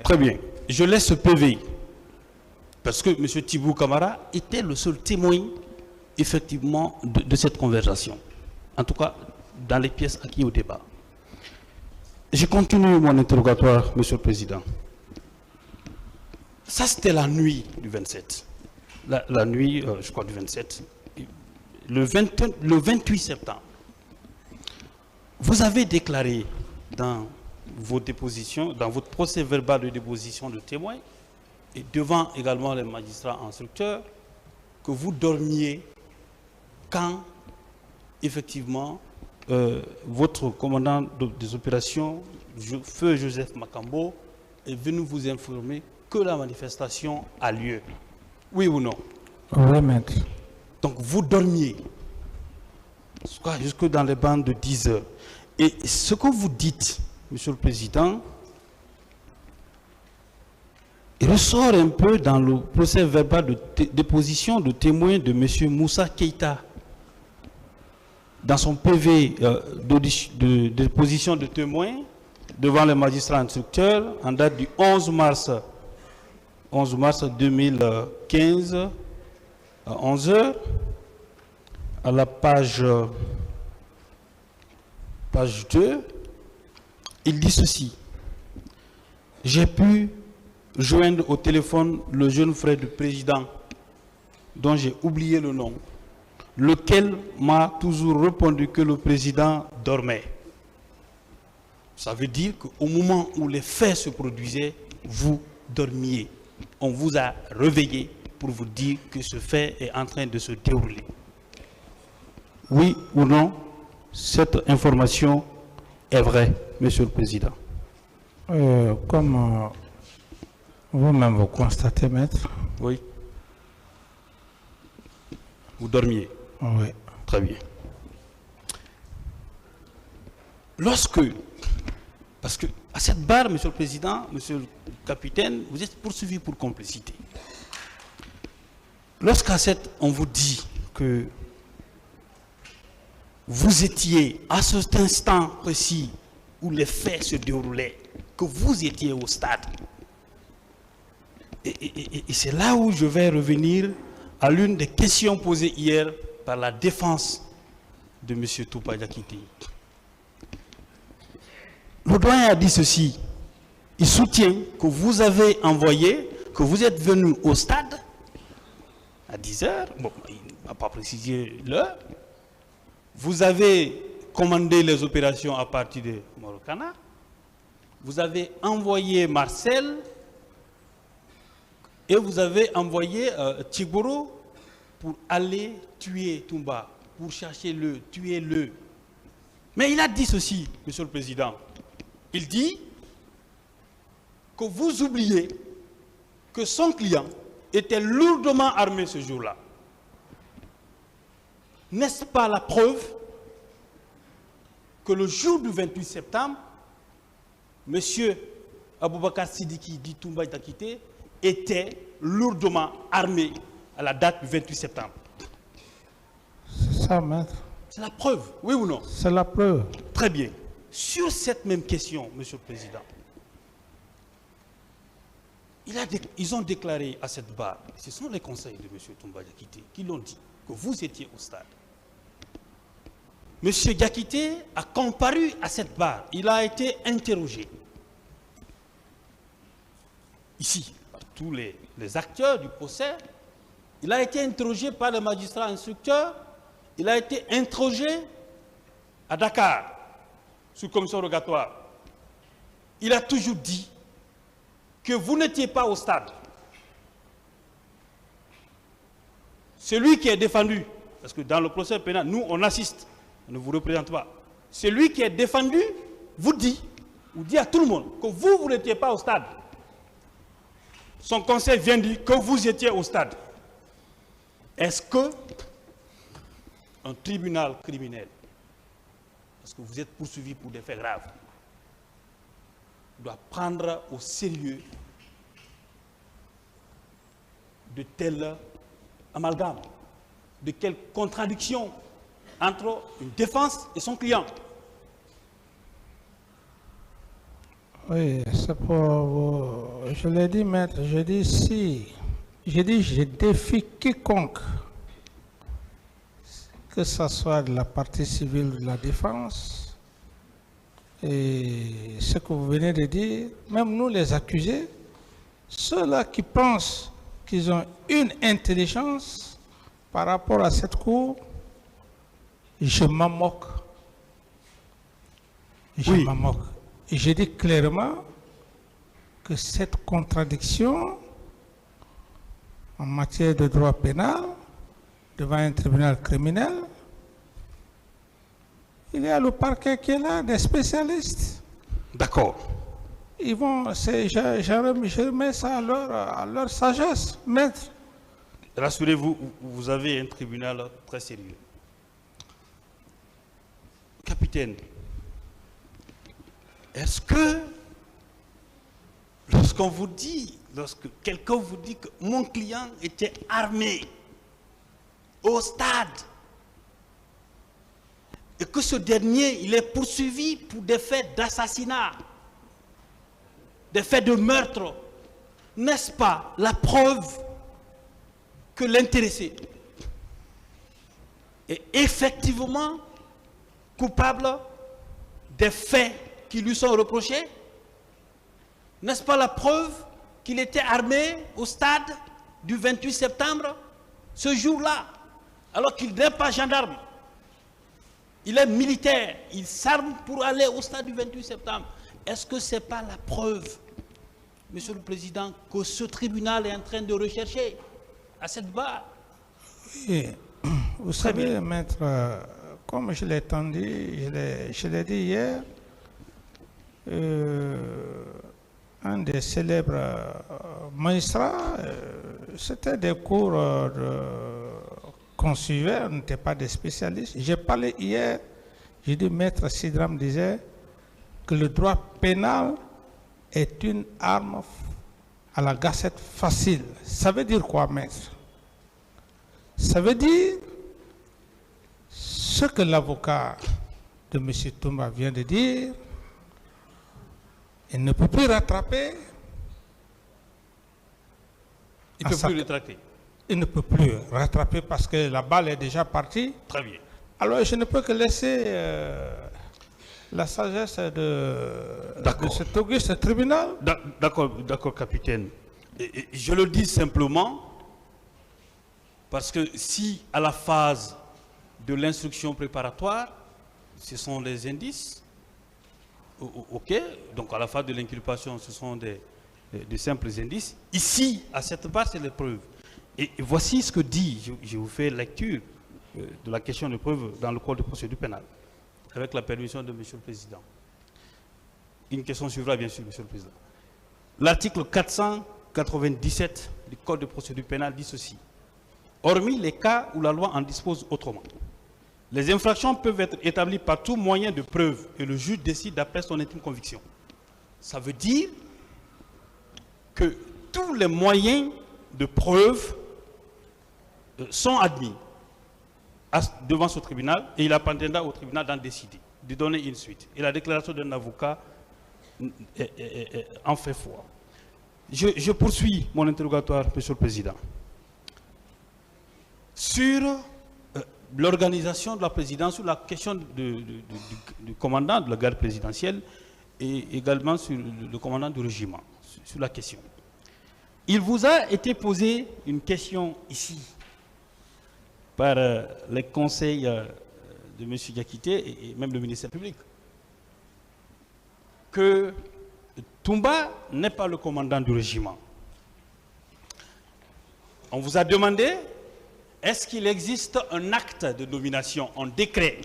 Très bien. Je laisse ce PV. Parce que M. Thibou Camara était le seul témoin, effectivement, de cette conversation. En tout cas, dans les pièces acquises au débat. Je continue mon interrogatoire, M. le Président. Ça, c'était la nuit du 27. La nuit, je crois, du 27. Le 28 septembre. Vous avez déclaré dans vos dépositions, dans votre procès verbal de déposition de témoins, et devant également les magistrats instructeurs, que vous dormiez quand, effectivement, votre commandant des opérations, Feu Joseph Makambo, est venu vous informer que la manifestation a lieu. Oui ou non? Oui, maître. Donc vous dormiez jusque dans les bandes de 10 heures. Et ce que vous dites, Monsieur le Président, il ressort un peu dans le procès verbal de déposition de témoins de M. Moussa Keïta. Dans son PV de déposition de témoins devant les magistrats instructeurs en date du 11 mars 2015 à 11 heures, à la page 2, il dit ceci. J'ai pu joindre au téléphone le jeune frère du président, dont j'ai oublié le nom, lequel m'a toujours répondu que le président dormait. Ça veut dire qu'au moment où les faits se produisaient, vous dormiez. On vous a réveillé pour vous dire que ce fait est en train de se dérouler. Oui ou non, cette information est vraie, Monsieur le Président? Comme vous-même vous constatez, maître. Oui. Vous dormiez? Oui. Très bien. Parce que à cette barre, Monsieur le Président, Monsieur le Capitaine, vous êtes poursuivi pour complicité. On vous dit que vous étiez à cet instant précis où les faits se déroulaient, que vous étiez au stade. Et c'est là où je vais revenir à l'une des questions posées hier par la défense de M. Toupa Diakité. Le doyen a dit ceci. Il soutient que vous avez envoyé, que vous êtes venu au stade à 10 heures. Bon, il n'a pas précisé l'heure. Vous avez commandé les opérations à partir de Morokana. Vous avez envoyé Marcel et vous avez envoyé Tchigoro pour aller tuer Toumba, pour chercher-le, tuer-le. Mais il a dit ceci, Monsieur le Président. Il dit que vous oubliez que son client était lourdement armé ce jour-là. N'est-ce pas la preuve que le jour du 28 septembre, M. Aboubakar Sidiki dit Toumba Diakité était lourdement armé à la date du 28 septembre? C'est ça, maître. C'est la preuve, oui ou non? C'est la preuve. Très bien. Sur cette même question, Monsieur le Président, ils ont déclaré à cette barre, ce sont les conseils de M. Toumba Diakité qui l'ont dit, que vous étiez au stade. M. Diakité a comparu à cette barre. Il a été interrogé. Ici, par tous les acteurs du procès, il a été interrogé par le magistrat instructeur, il a été interrogé à Dakar, sous commission rogatoire. Il a toujours dit que vous n'étiez pas au stade. Celui qui est défendu, parce que dans le procès pénal, nous on assiste, on ne vous représente pas. Celui qui est défendu vous dit à tout le monde que vous n'étiez pas au stade. Son conseil vient dire que vous étiez au stade. Est-ce que un tribunal criminel, parce que vous êtes poursuivi pour des faits graves, doit prendre au sérieux de tels amalgames, de quelle contradiction entre une défense et son client? Oui, c'est pour... Je l'ai dit, maître, je dis si. Je dis, je défie quiconque, que ce soit de la partie civile ou de la défense, et ce que vous venez de dire, même nous les accusés, ceux-là qui pensent qu'ils ont une intelligence par rapport à cette cour, je m'en moque. Je m'en moque. Et je dis clairement que cette contradiction en matière de droit pénal devant un tribunal criminel, il y a le parquet qui est là, des spécialistes. D'accord. Ils vont, je remets ça à leur sagesse, maître. Rassurez-vous, vous avez un tribunal très sérieux. Capitaine, est-ce que lorsque quelqu'un vous dit que mon client était armé au stade et que ce dernier, il est poursuivi pour des faits d'assassinat, des faits de meurtre, n'est-ce pas la preuve que l'intéressé est effectivement coupable des faits qui lui sont reprochés? N'est-ce pas la preuve qu'il était armé au stade du 28 septembre, ce jour-là, alors qu'il n'est pas gendarme? Il est militaire, il s'arme pour aller au stade du 28 septembre. Est-ce que ce n'est pas la preuve, Monsieur le Président, que ce tribunal est en train de rechercher à cette barre? Oui. Vous savez, maître, comme je l'ai entendu, je l'ai dit hier, un des célèbres magistrats, c'était des cours qu'on suivait, on n'était pas des spécialistes. J'ai parlé hier, j'ai dit, maître Sidram disait que le droit pénal est une arme à la gâchette facile. Ça veut dire quoi, maître? Ça veut dire ce que l'avocat de M. Toumba vient de dire. Il ne peut plus rattraper. Il ne peut plus rétracter. Il ne peut plus rattraper parce que la balle est déjà partie. Très bien. Alors je ne peux que laisser la sagesse de cet auguste tribunal. D'accord, capitaine. Et je le dis simplement parce que si à la phase de l'instruction préparatoire, ce sont des indices, ok, donc à la phase de l'inculpation, ce sont des simples indices. Ici, à cette base, c'est les preuves. Et voici ce que dit, je vous fais lecture de la question de preuve dans le code de procédure pénale, avec la permission de M. le Président. Une question suivra, bien sûr, M. le Président. L'article 497 du code de procédure pénale dit ceci. Hormis les cas où la loi en dispose autrement, les infractions peuvent être établies par tout moyen de preuve et le juge décide d'après son intime conviction. Ça veut dire que tous les moyens de preuve sont admis devant ce tribunal et il appartiendra au tribunal d'en décider, de donner une suite. Et la déclaration d'un avocat en fait foi. Je poursuis mon interrogatoire, Monsieur le Président. Sur l'organisation de la présidence, sur la question du commandant de la garde présidentielle et également sur le commandant du régiment, sur la question. Il vous a été posé une question ici par les conseils de M. Diakité et même le ministère public, que Toumba n'est pas le commandant du régiment. On vous a demandé, est-ce qu'il existe un acte de nomination, un décret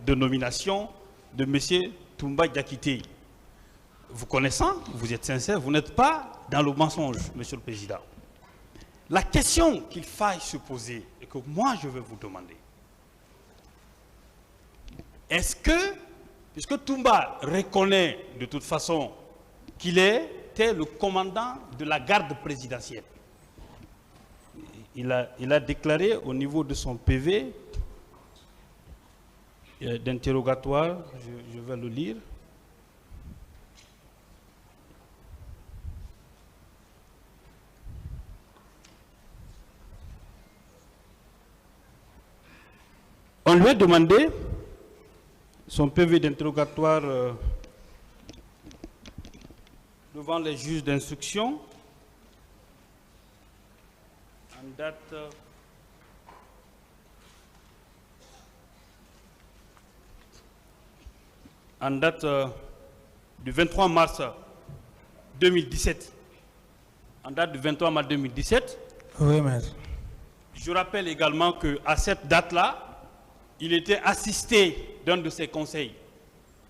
de nomination de M. Toumba Diakité? Vous connaissant, vous êtes sincère, vous n'êtes pas dans le mensonge, Monsieur le Président. La question qu'il faille se poser, et que moi je vais vous demander, est-ce que, puisque Toumba reconnaît de toute façon qu'il était le commandant de la garde présidentielle, il a déclaré au niveau de son PV d'interrogatoire, je vais le lire. On lui a demandé son PV d'interrogatoire devant les juges d'instruction en date du 23 mars 2017. En date du 23 mars 2017. Oui, maître. Je rappelle également qu'à cette date-là, il était assisté d'un de ses conseils.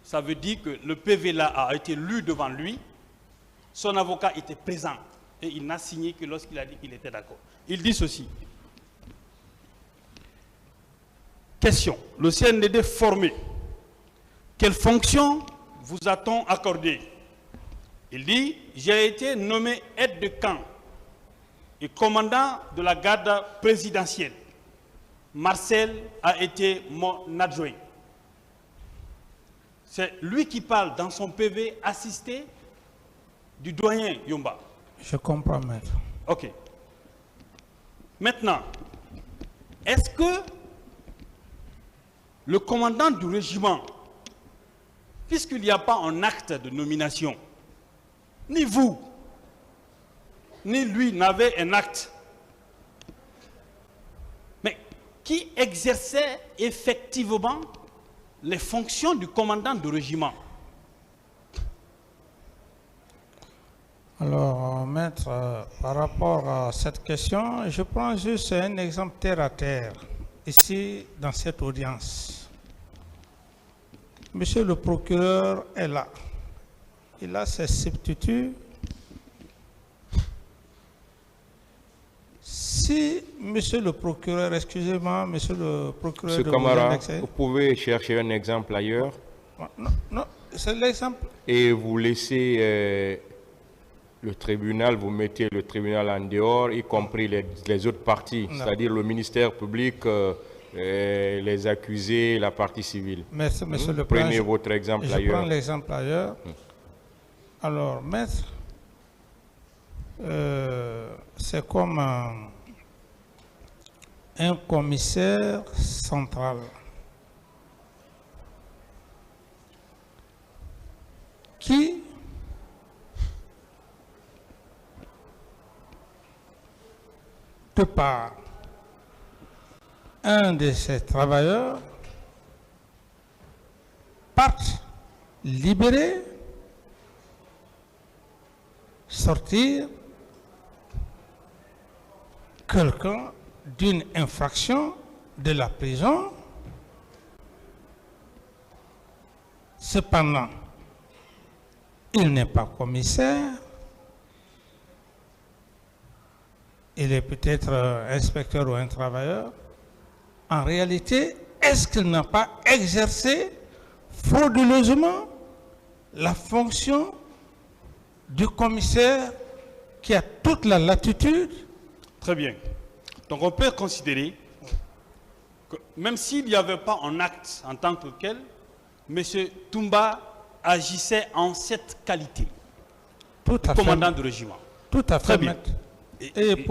Ça veut dire que le PV-là a été lu devant lui. Son avocat était présent et il n'a signé que lorsqu'il a dit qu'il était d'accord. Il dit ceci. Question. Le CNDD formé. Quelle fonction vous a-t-on accordé? Il dit, j'ai été nommé aide de camp et commandant de la garde présidentielle. Marcel a été mon adjoint. C'est lui qui parle dans son PV assisté du doyen Yomba. Je comprends, maître. Ok. Maintenant, est-ce que le commandant du régiment, puisqu'il n'y a pas un acte de nomination, ni vous, ni lui n'avez un acte, mais qui exerçait effectivement les fonctions du commandant du régiment? Alors, maître, par rapport à cette question, je prends juste un exemple terre à terre, ici, dans cette audience. Monsieur le procureur est là. Il a ses substituts. Si, monsieur le procureur, excusez-moi, monsieur le procureur... Monsieur Camara, vous pouvez chercher un exemple ailleurs. Non, non, c'est l'exemple. Et vous laissez le tribunal, vous mettez le tribunal en dehors, y compris les autres parties, c'est-à-dire le ministère public, les accusés, la partie civile. Merci, monsieur le Prenez président. votre exemple ailleurs. Je prends l'exemple ailleurs. Alors, maître, c'est comme un commissaire central qui de par un de ses travailleurs parte libérer, sortir quelqu'un d'une infraction de la prison. Cependant, il n'est pas commissaire, il est peut-être inspecteur ou un travailleur. En réalité, est-ce qu'il n'a pas exercé frauduleusement la fonction du commissaire qui a toute la latitude? Très bien. Donc on peut considérer que même s'il n'y avait pas un acte en tant que tel, M. Toumba agissait en cette qualité. Tout à fait. Commandant du régiment. Tout à fait. Très bien. Et pour